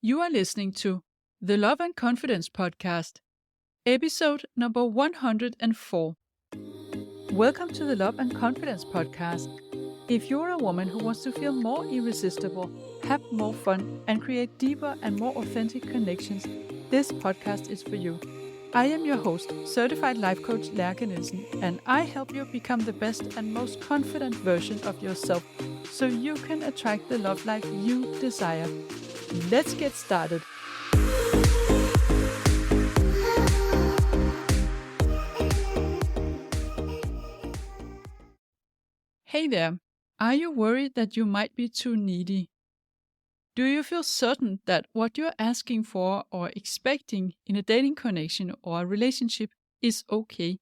You are listening to the Love and Confidence Podcast, episode number 104. Welcome to the Love and Confidence Podcast. If you're a woman who wants to feel more irresistible, have more fun, and create deeper and more authentic connections, this podcast is for you. I am your host, Certified Life Coach Lærke Nielsen, and I help you become the best and most confident version of yourself so you can attract the love life you desire. Let's get started. Hey there, are you worried that you might be too needy? Do you feel certain that what you're asking for or expecting in a dating connection or a relationship is okay?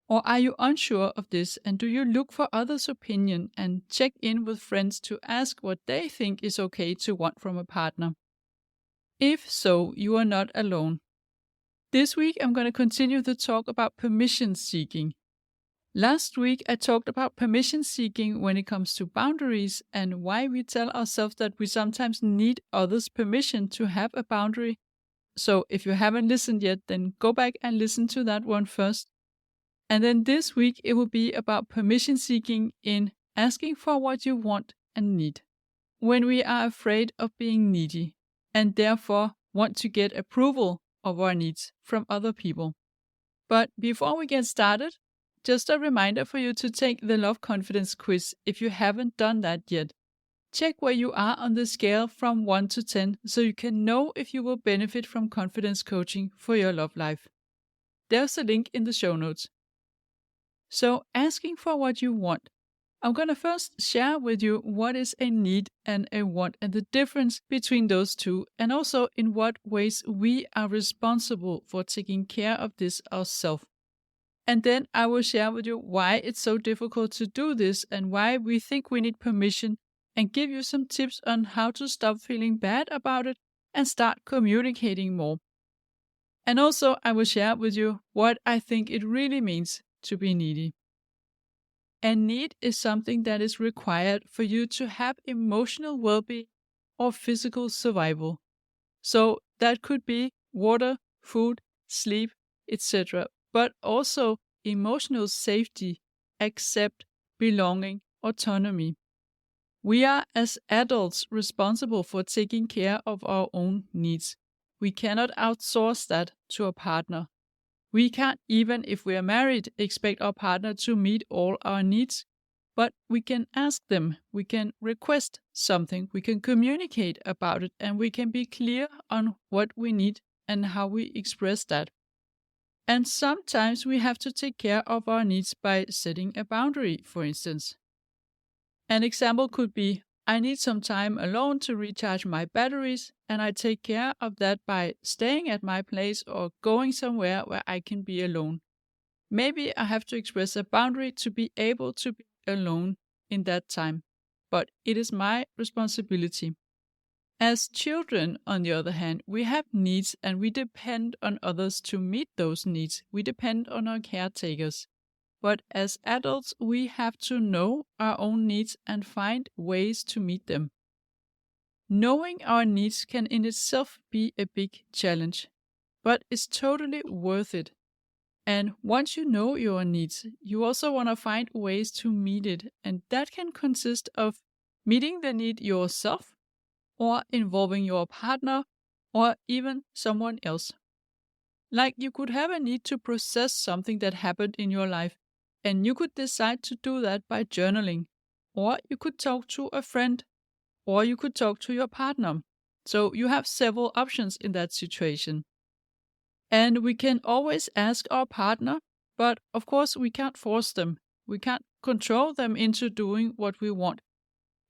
Or are you unsure of this and do you look for others' opinion and check in with friends to ask what they think is okay to want from a partner? If so, you are not alone. This week I'm going to continue the talk about permission seeking. Last week I talked about permission seeking when it comes to boundaries and why we tell ourselves that we sometimes need others' permission to have a boundary. So if you haven't listened yet, then go back and listen to that one first. And then this week it will be about permission seeking in asking for what you want and need. When we are afraid of being needy and therefore want to get approval of our needs from other people. But before we get started, just a reminder for you to take the Love Confidence quiz if you haven't done that yet. Check where you are on the scale from 1 to 10 so you can know if you will benefit from confidence coaching for your love life. There's a link in the show notes. So, asking for what you want. I'm going to first share with you what is a need and a want and the difference between those two, and also in what ways we are responsible for taking care of this ourselves. And then I will share with you why it's so difficult to do this and why we think we need permission, and give you some tips on how to stop feeling bad about it and start communicating more. And also I will share with you what I think it really means to be needy. A need is something that is required for you to have emotional well-being or physical survival. So that could be water, food, sleep, etc. But also emotional safety, accept, belonging, autonomy. We are as adults responsible for taking care of our own needs. We cannot outsource that to a partner. We can't, even if we are married, expect our partner to meet all our needs, but we can ask them, we can request something, we can communicate about it, and we can be clear on what we need and how we express that. And sometimes we have to take care of our needs by setting a boundary, for instance. An example could be, I need some time alone to recharge my batteries, and I take care of that by staying at my place or going somewhere where I can be alone. Maybe I have to express a boundary to be able to be alone in that time, but it is my responsibility. As children, on the other hand, we have needs and we depend on others to meet those needs. We depend on our caretakers. But as adults, we have to know our own needs and find ways to meet them. Knowing our needs can in itself be a big challenge, but it's totally worth it. And once you know your needs, you also want to find ways to meet it, and that can consist of meeting the need yourself, or involving your partner, or even someone else. Like you could have a need to process something that happened in your life, and you could decide to do that by journaling, or you could talk to a friend, or you could talk to your partner. So you have several options in that situation. And we can always ask our partner, but of course we can't force them. We can't control them into doing what we want,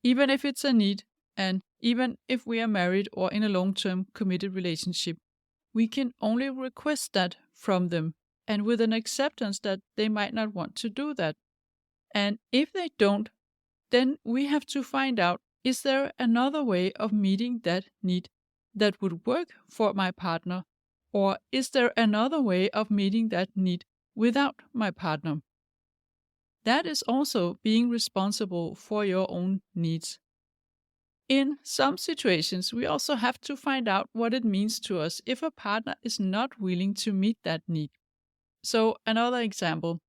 even if it's a need, and even if we are married or in a long-term committed relationship. We can only request that from them, and with an acceptance that they might not want to do that. And if they don't, then we have to find out, is there another way of meeting that need that would work for my partner? Or is there another way of meeting that need without my partner? That is also being responsible for your own needs. In some situations, we also have to find out what it means to us if a partner is not willing to meet that need. So, another example,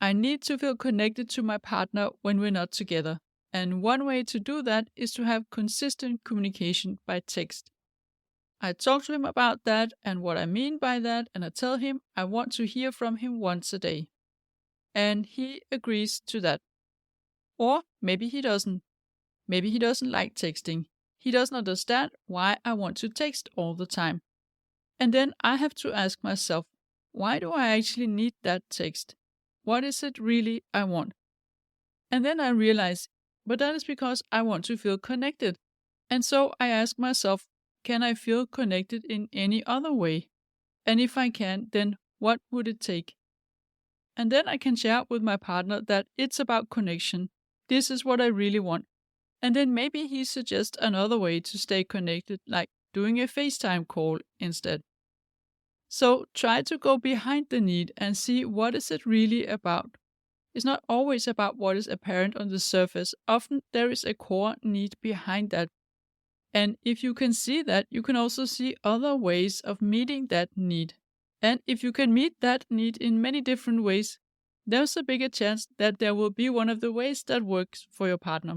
I need to feel connected to my partner when we're not together. And one way to do that is to have consistent communication by text. I talk to him about that and what I mean by that, and I tell him I want to hear from him once a day. And he agrees to that. Or maybe he doesn't. Maybe he doesn't like texting. He doesn't understand why I want to text all the time. And then I have to ask myself, why do I actually need that text? What is it really I want? And then I realize, but that is because I want to feel connected. And so I ask myself, can I feel connected in any other way? And if I can, then what would it take? And then I can share with my partner that it's about connection. This is what I really want. And then maybe he suggests another way to stay connected, like doing a FaceTime call instead. So try to go behind the need and see what is it really about. It's not always about what is apparent on the surface. Often there is a core need behind that. And if you can see that, you can also see other ways of meeting that need. And if you can meet that need in many different ways, there's a bigger chance that there will be one of the ways that works for your partner.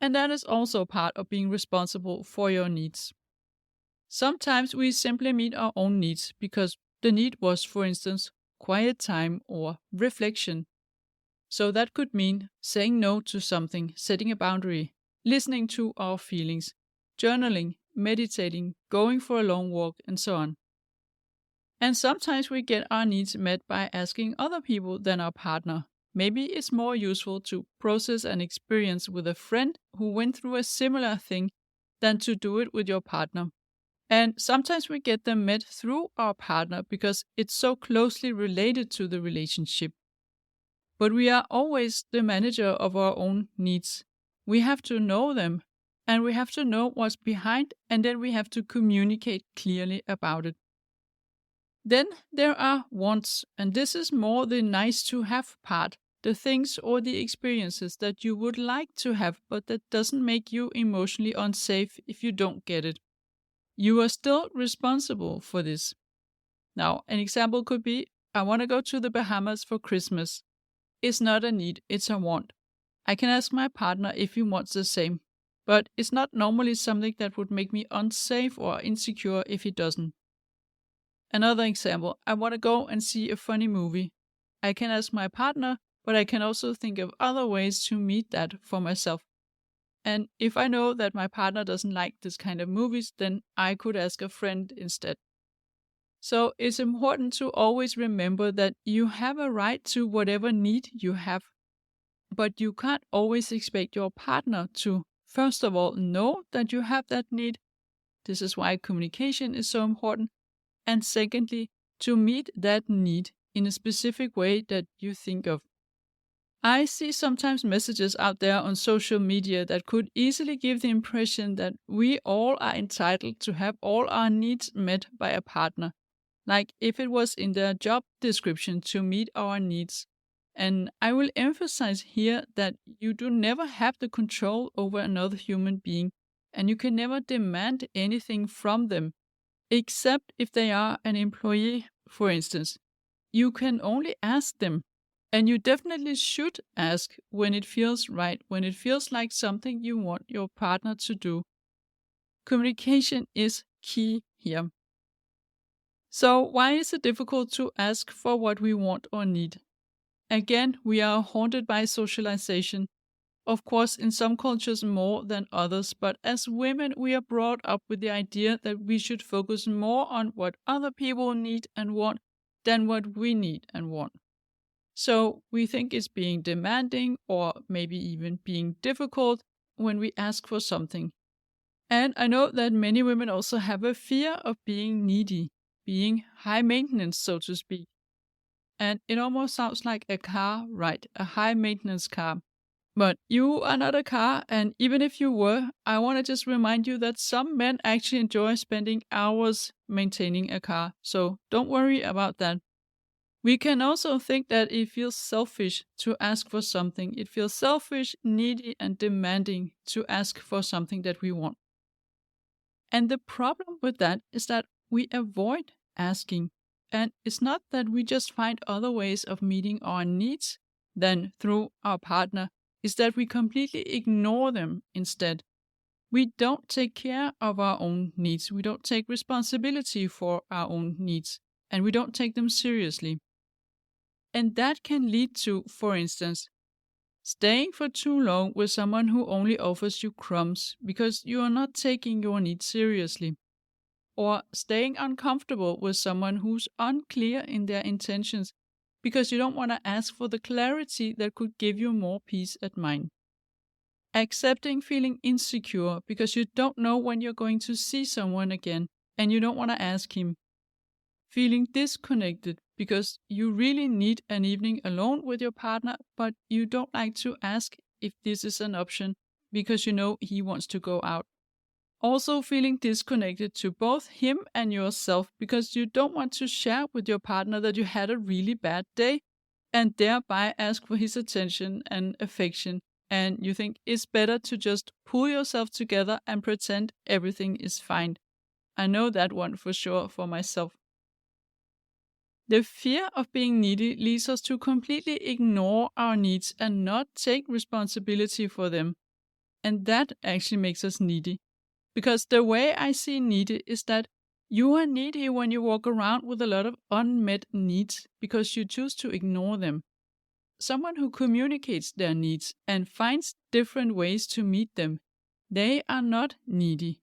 And that is also part of being responsible for your needs. Sometimes we simply meet our own needs because the need was, for instance, quiet time or reflection. So that could mean saying no to something, setting a boundary, listening to our feelings, journaling, meditating, going for a long walk, and so on. And sometimes we get our needs met by asking other people than our partner. Maybe it's more useful to process an experience with a friend who went through a similar thing than to do it with your partner. And sometimes we get them met through our partner because it's so closely related to the relationship. But we are always the manager of our own needs. We have to know them, and we have to know what's behind, and then we have to communicate clearly about it. Then there are wants, and this is more the nice to have part, the things or the experiences that you would like to have, but that doesn't make you emotionally unsafe if you don't get it. You are still responsible for this. Now, an example could be, I want to go to the Bahamas for Christmas. It's not a need, it's a want. I can ask my partner if he wants the same, but it's not normally something that would make me unsafe or insecure if he doesn't. Another example, I want to go and see a funny movie. I can ask my partner, but I can also think of other ways to meet that for myself. And if I know that my partner doesn't like this kind of movies, then I could ask a friend instead. So it's important to always remember that you have a right to whatever need you have, but you can't always expect your partner to, first of all, know that you have that need. This is why communication is so important. And secondly, to meet that need in a specific way that you think of. I see sometimes messages out there on social media that could easily give the impression that we all are entitled to have all our needs met by a partner, like if it was in their job description to meet our needs. And I will emphasize here that you do never have the control over another human being, and you can never demand anything from them, except if they are an employee, for instance. You can only ask them. And you definitely should ask when it feels right, when it feels like something you want your partner to do. Communication is key here. So why is it difficult to ask for what we want or need? Again, we are haunted by socialization. Of course, in some cultures more than others, but as women, we are brought up with the idea that we should focus more on what other people need and want than what we need and want. So we think it's being demanding or maybe even being difficult when we ask for something. And I know that many women also have a fear of being needy, being high maintenance, so to speak. And it almost sounds like a car, right? A high maintenance car. But you are not a car, and even if you were, I want to just remind you that some men actually enjoy spending hours maintaining a car. So don't worry about that. We can also think that it feels selfish to ask for something. It feels selfish, needy, and demanding to ask for something that we want. And the problem with that is that we avoid asking. And it's not that we just find other ways of meeting our needs than through our partner, it's that we completely ignore them instead. We don't take care of our own needs. We don't take responsibility for our own needs. And we don't take them seriously. And that can lead to, for instance, staying for too long with someone who only offers you crumbs because you are not taking your needs seriously. Or staying uncomfortable with someone who's unclear in their intentions because you don't want to ask for the clarity that could give you more peace at mind. Accepting feeling insecure because you don't know when you're going to see someone again and you don't want to ask him. Feeling disconnected because you really need an evening alone with your partner, but you don't like to ask if this is an option because you know he wants to go out. Also feeling disconnected to both him and yourself because you don't want to share with your partner that you had a really bad day and thereby ask for his attention and affection. And you think it's better to just pull yourself together and pretend everything is fine. I know that one for sure for myself. The fear of being needy leads us to completely ignore our needs and not take responsibility for them. And that actually makes us needy. Because the way I see needy is that you are needy when you walk around with a lot of unmet needs because you choose to ignore them. Someone who communicates their needs and finds different ways to meet them, they are not needy.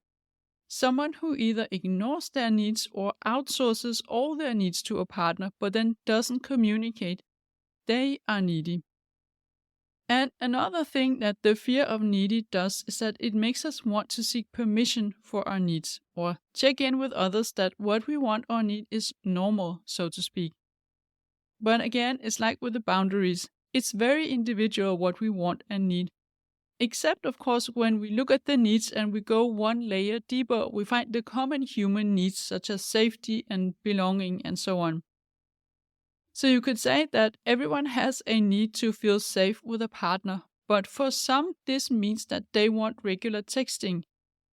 Someone who either ignores their needs or outsources all their needs to a partner but then doesn't communicate, they are needy. And another thing that the fear of needy does is that it makes us want to seek permission for our needs or check in with others that what we want or need is normal, so to speak. But again, it's like with the boundaries. It's very individual what we want and need. Except, of course, when we look at the needs and we go one layer deeper, we find the common human needs such as safety and belonging and so on. So you could say that everyone has a need to feel safe with a partner, but for some this means that they want regular texting,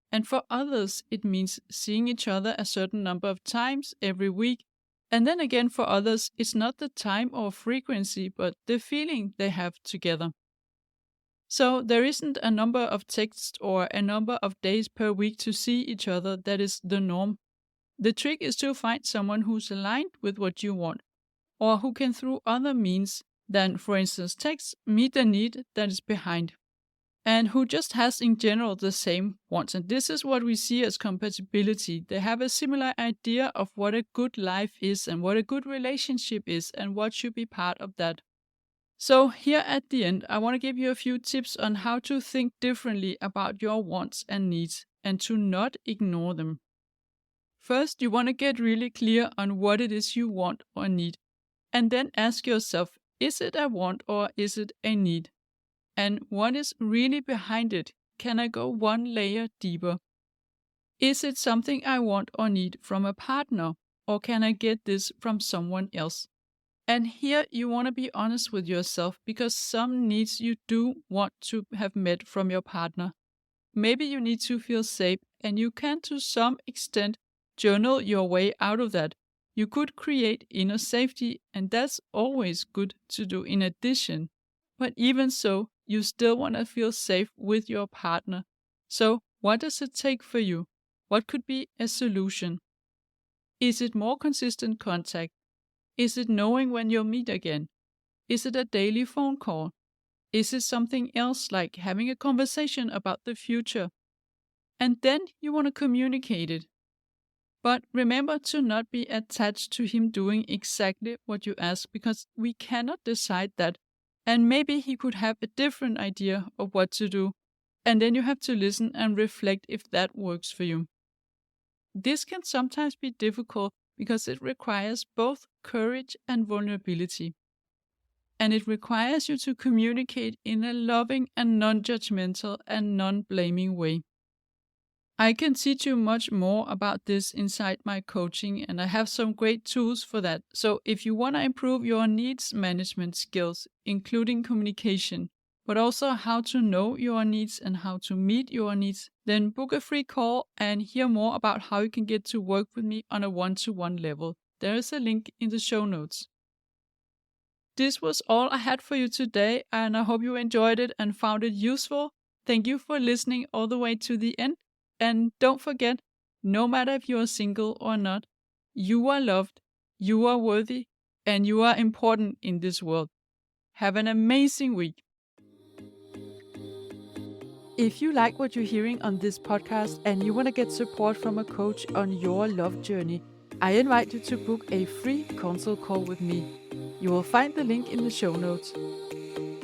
and for others it means seeing each other a certain number of times every week, and then again for others it's not the time or frequency but the feeling they have together. So there isn't a number of texts or a number of days per week to see each other that is the norm. The trick is to find someone who's aligned with what you want, or who can through other means than, for instance, text, meet the need that is behind, and who just has in general the same wants. And this is what we see as compatibility. They have a similar idea of what a good life is and what a good relationship is and what should be part of that. So here at the end, I want to give you a few tips on how to think differently about your wants and needs and to not ignore them. First, you want to get really clear on what it is you want or need, and then ask yourself, is it a want or is it a need? And what is really behind it? Can I go one layer deeper? Is it something I want or need from a partner, or can I get this from someone else? And here you want to be honest with yourself because some needs you do want to have met from your partner. Maybe you need to feel safe, and you can to some extent journal your way out of that. You could create inner safety, and that's always good to do in addition. But even so, you still want to feel safe with your partner. So, what does it take for you? What could be a solution? Is it more consistent contact? Is it knowing when you'll meet again? Is it a daily phone call? Is it something else like having a conversation about the future? And then you want to communicate it. But remember to not be attached to him doing exactly what you ask because we cannot decide that. And maybe he could have a different idea of what to do. And then you have to listen and reflect if that works for you. This can sometimes be difficult because it requires both courage and vulnerability. And it requires you to communicate in a loving and non-judgmental and non-blaming way. I can teach you much more about this inside my coaching, and I have some great tools for that. So if you want to improve your needs management skills, including communication, but also how to know your needs and how to meet your needs, then book a free call and hear more about how you can get to work with me on a one-to-one level. There is a link in the show notes. This was all I had for you today, and I hope you enjoyed it and found it useful. Thank you for listening all the way to the end. And don't forget, no matter if you are single or not, you are loved, you are worthy, and you are important in this world. Have an amazing week. If you like what you're hearing on this podcast and you want to get support from a coach on your love journey, I invite you to book a free consult call with me. You will find the link in the show notes.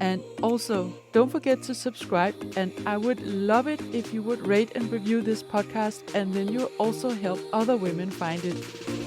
And also, don't forget to subscribe, and I would love it if you would rate and review this podcast, and then you'll also help other women find it.